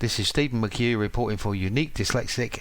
This is Stephen McHugh reporting for Unique Dyslexic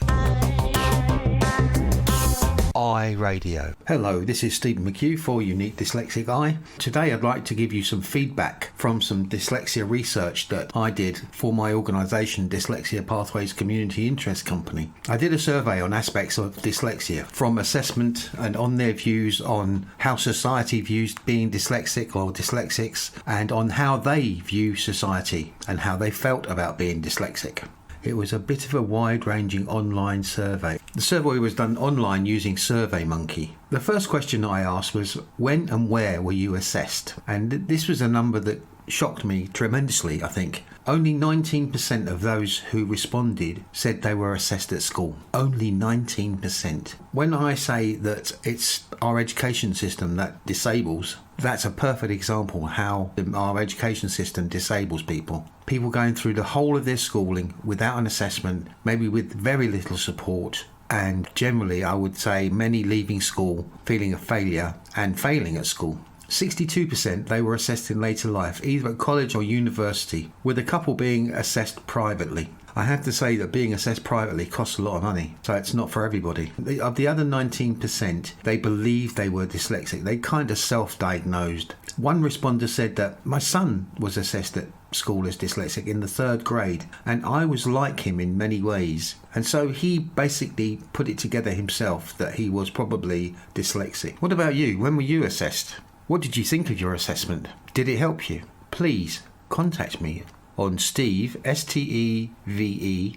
iRadio. Hello, this is Stephen McHugh for Unique Dyslexic I. Today I'd like to give you some feedback from some dyslexia research that I did for my organisation, Dyslexia Pathways Community Interest Company. I did a survey on aspects of dyslexia, from assessment and on their views on how society views being dyslexic or dyslexics, and on how they view society and how they felt about being dyslexic. It was a bit of a wide-ranging online survey. The survey was done online using SurveyMonkey. The first question I asked was, when and where were you assessed? And this was a number that shocked me tremendously, I think. Only 19% of those who responded said they were assessed at school. Only 19%. When I say that it's our education system that disables, that's a perfect example how our education system disables people. People going through the whole of their schooling without an assessment, maybe with very little support, and generally I would say many leaving school feeling a failure and failing at school. 62% they were assessed in later life, either at college or university, with a couple being assessed privately. I have to say that being assessed privately costs a lot of money, so it's not for everybody. Of the other 19%, they believed they were dyslexic. They kind of self-diagnosed. One responder said that my son was assessed at school as dyslexic in the 3rd grade, and I was like him in many ways. And so he basically put it together himself that he was probably dyslexic. What about you? When were you assessed? What did you think of your assessment? Did it help you? Please contact me on Steve, STEVE _McHugh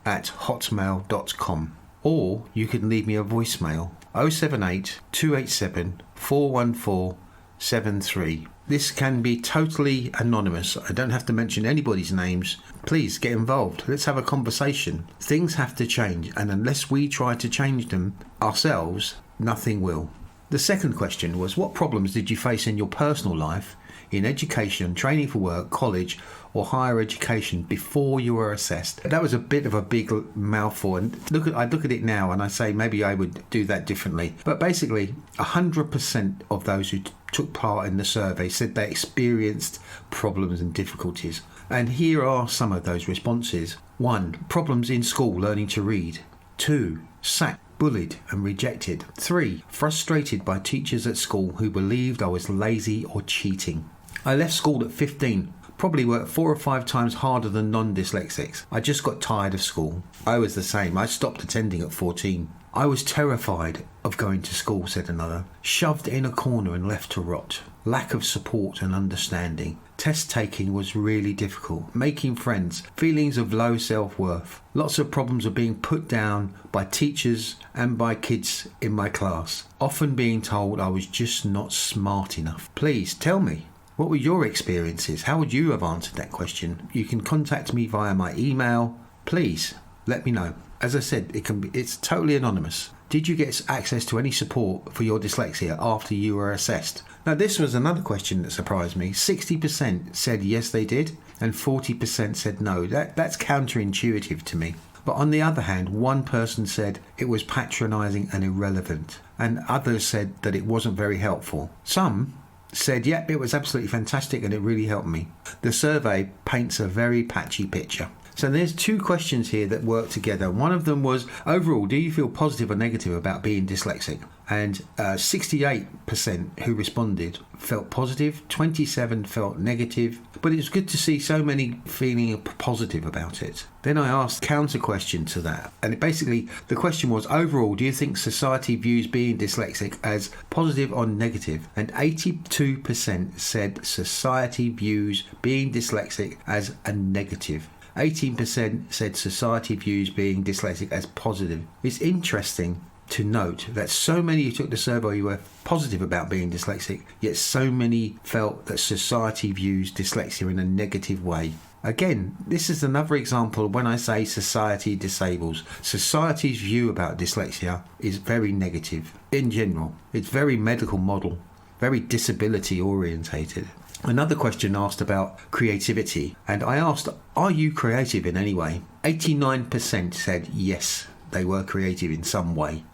@hotmail.com, or you can leave me a voicemail 078 287 414 73. This can be totally anonymous. I don't have to mention anybody's names. Please get involved. Let's have a conversation. Things have to change, and unless we try to change them ourselves, nothing will. The second question was, what problems did you face in your personal life, in education, training for work, college or higher education before you were assessed? That was a bit of a big mouthful, and I look at it now and I say maybe I would do that differently. But basically 100% of those who took part in the survey said they experienced problems and difficulties. And here are some of those responses. 1. Problems in school learning to read. 2. Sacked, bullied and rejected. 3. Frustrated by teachers at school who believed I was lazy or cheating. I left school at 15, probably worked 4 or 5 times harder than non-dyslexics. I just got tired of school. I was the same. I stopped attending at 14. I was terrified of going to school, said another. Shoved in a corner and left to rot. Lack of support and understanding. Test taking was really difficult. Making friends. Feelings of low self-worth. Lots of problems of being put down by teachers and by kids in my class. Often being told I was just not smart enough. Please tell me, what were your experiences? How would you have answered that question? You can contact me via my email. Please let me know. As I said, it's totally anonymous. Did you get access to any support for your dyslexia after you were assessed? Now, this was another question that surprised me. 60% said yes, they did, and 40% said no. That's counterintuitive to me. But on the other hand, one person said it was patronising and irrelevant, and others said that it wasn't very helpful. Some said, yep, it was absolutely fantastic and it really helped me. The survey paints a very patchy picture. So there's 2 questions here that work together. One of them was, overall, do you feel positive or negative about being dyslexic? And 68% who responded felt positive, 27% felt negative, but it's good to see so many feeling positive about it. Then I asked a counter question to that, and the question was, overall, do you think society views being dyslexic as positive or negative? And 82% said society views being dyslexic as a negative. 18% said society views being dyslexic as positive. It's interesting to note that so many who took the survey were positive about being dyslexic, yet so many felt that society views dyslexia in a negative way. Again, this is another example when I say society disables. Society's view about dyslexia is very negative in general. It's very medical model, very disability orientated. Another question asked about creativity, and I asked, are you creative in any way? 89% said yes, they were creative in some way.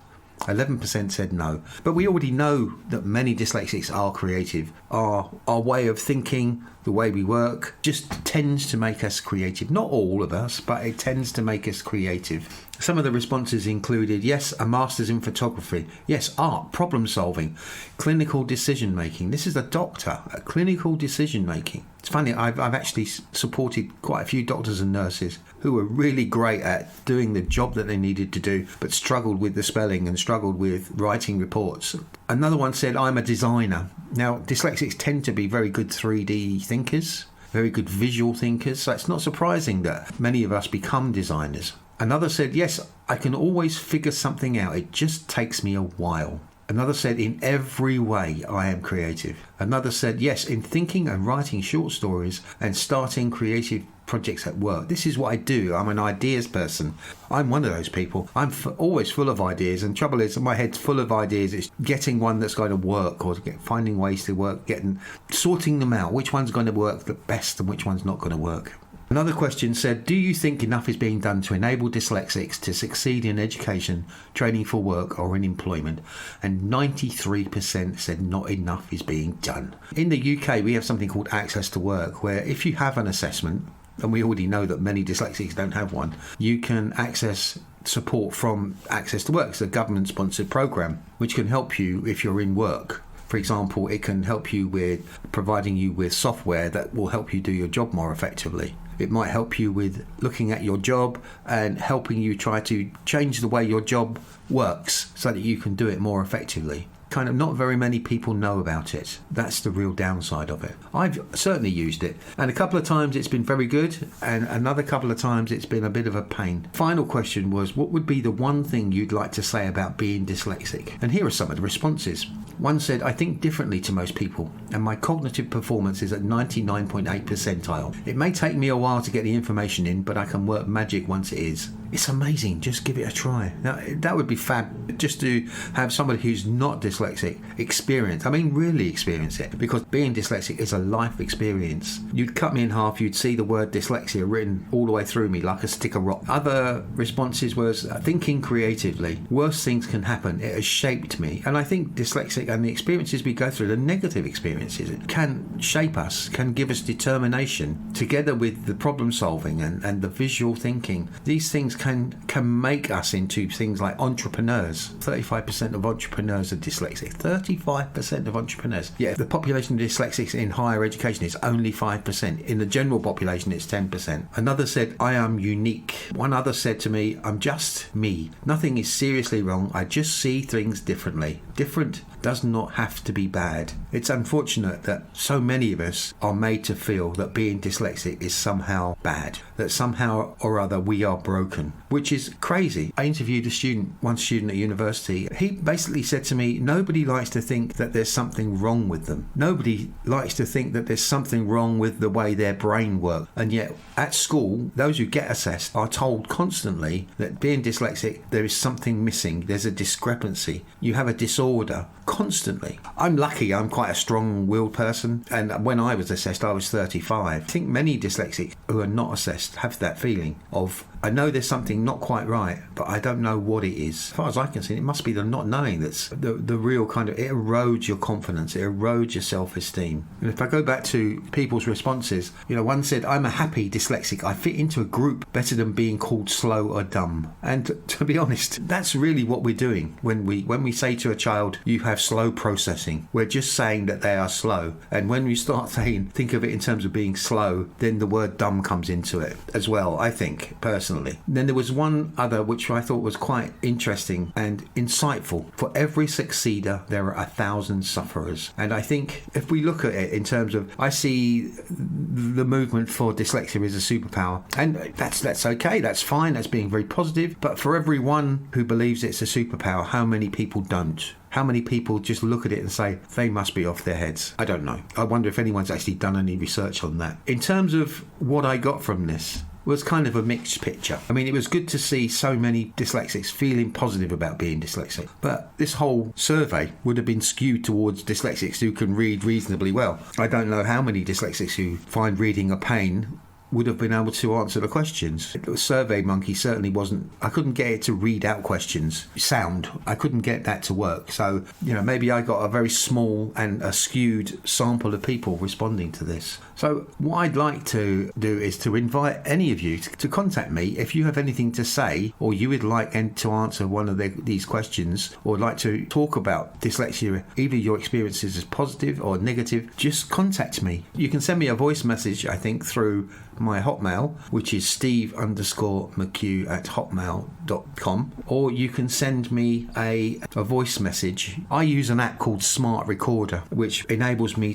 11% said no. But we already know that many dyslexics are creative. Our way of thinking, the way we work, just tends to make us creative. Not all of us, but it tends to make us creative. Some of the responses included, yes, a master's in photography. Yes, art, problem solving, clinical decision making. This is a doctor, clinical decision making. It's funny, I've actually supported quite a few doctors and nurses who were really great at doing the job that they needed to do, but struggled with the spelling and struggled with writing reports. Another one said, I'm a designer. Now, dyslexics tend to be very good 3D thinkers, very good visual thinkers, so it's not surprising that many of us become designers. Another said, yes, I can always figure something out. It just takes me a while. Another said, in every way, I am creative. Another said, yes, in thinking and writing short stories and starting creative projects at work. This is what I do. I'm an ideas person. I'm one of those people. I'm always full of ideas, and trouble is, my head's full of ideas. It's getting one that's going to work, or finding ways to work, sorting them out. Which one's going to work the best and which one's not going to work. Another question said, do you think enough is being done to enable dyslexics to succeed in education, training for work or in employment? And 93% said not enough is being done. In the UK, we have something called Access to Work, where if you have an assessment, and we already know that many dyslexics don't have one, you can access support from Access to Work. It's a government-sponsored program which can help you if you're in work. For example, it can help you with providing you with software that will help you do your job more effectively. It might help you with looking at your job and helping you try to change the way your job works so that you can do it more effectively. Kind of not very many people know about it. That's the real downside of it. I've certainly used it, and a couple of times it's been very good, and another couple of times it's been a bit of a pain. Final question was, what would be the one thing you'd like to say about being dyslexic? And here are some of the responses. One said, I think differently to most people, and my cognitive performance is at 99.8 percentile. It may take me a while to get the information in, but I can work magic once it is. It's amazing. Just give it a try. Now, that would be fab, just to have somebody who's not dyslexic experience. I mean, really experience it, because being dyslexic is a life experience. You'd cut me in half, you'd see the word dyslexia written all the way through me like a stick of rock. Other responses was thinking creatively. Worse things can happen. It has shaped me. And I think dyslexic and the experiences we go through, the negative experiences, it can shape us, can give us determination, together with the problem solving and the visual thinking. These things can make us into things like entrepreneurs. 35% of entrepreneurs are dyslexic. 35% of entrepreneurs. Yeah, the population of dyslexics in higher education is only 5%. In the general population, it's 10%. Another said, I am unique. One other said to me, I'm just me. Nothing is seriously wrong. I just see things differently. Different does not have to be bad. It's unfortunate that so many of us are made to feel that being dyslexic is somehow bad, that somehow or other we are broken, which is crazy. I interviewed one student at university. He basically said to me, nobody likes to think that there's something wrong with them. Nobody likes to think that there's something wrong with the way their brain works. And yet at school, those who get assessed are told constantly that being dyslexic, there is something missing. There's a discrepancy. You have a disorder. Constantly. I'm lucky, I'm quite a strong-willed person, and when I was assessed I was 35. I think many dyslexics who are not assessed have that feeling of, I know there's something not quite right, but I don't know what it is. As far as I can see, it must be the not knowing that's the real kind of, it erodes your confidence, it erodes your self-esteem. And if I go back to people's responses, one said, I'm a happy dyslexic, I fit into a group better than being called slow or dumb. And to be honest, that's really what we're doing when we say to a child, you have slow processing. We're just saying that they are slow. And when we start saying, think of it in terms of being slow, then the word dumb comes into it as well, I think, personally. Then there was one other which I thought was quite interesting and insightful. For every succeeder, there are 1,000 sufferers. And I think if we look at it in terms of, I see the movement for dyslexia as a superpower. And that's okay, that's fine, that's being very positive. But for everyone who believes it's a superpower, how many people don't? How many people just look at it and say, they must be off their heads? I don't know. I wonder if anyone's actually done any research on that. In terms of what I got from this, was kind of a mixed picture. I mean, it was good to see so many dyslexics feeling positive about being dyslexic. But this whole survey would have been skewed towards dyslexics who can read reasonably well. I don't know how many dyslexics who find reading a pain would have been able to answer the questions. Survey Monkey certainly wasn't. I couldn't get it to read out questions. Sound. I couldn't get that to work. So, maybe I got a very small and a skewed sample of people responding to this. So what I'd like to do is to invite any of you to contact me if you have anything to say, or you would like to answer one of these questions, or like to talk about dyslexia, either your experiences as positive or negative. Just contact me. You can send me a voice message, I think, through my Hotmail, which is steve_mchugh@hotmail.com, or you can send me a voice message. I use an app called Smart Recorder, which enables me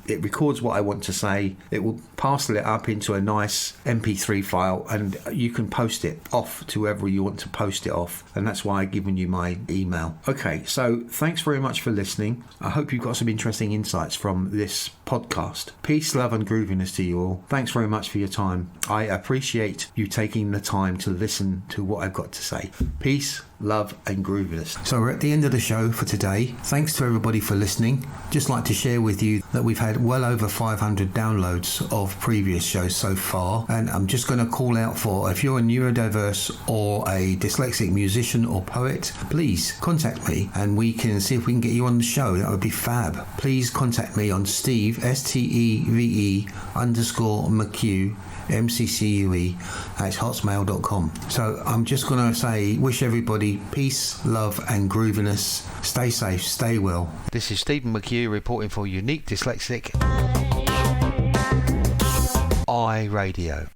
it records what I want to say. It will parcel it up into a nice MP3 file, and you can post it off to whoever you want to post it off, and that's why I've given you my email. Okay, so thanks very much for listening. I hope you've got some interesting insights from this podcast. Peace, love and grooviness to you all. Thanks very much for your time. I appreciate you taking the time to listen to what I've got to say. Peace, love and grooviness. So we're at the end of the show for today. Thanks to everybody for listening. Just like to share with you that we've had well over 500 downloads of previous shows so far, and I'm just going to call out for, if you're a neurodiverse or a dyslexic musician or poet, please contact me and we can see if we can get you on the show. That would be fab. Please contact me on Steve, STEVE_McHugh, MCCUE @hotmail.com. So I'm just going to say, wish everybody peace, love and grooviness. Stay safe, stay well. This is Stephen McHugh reporting for Unique Dyslexic iRadio.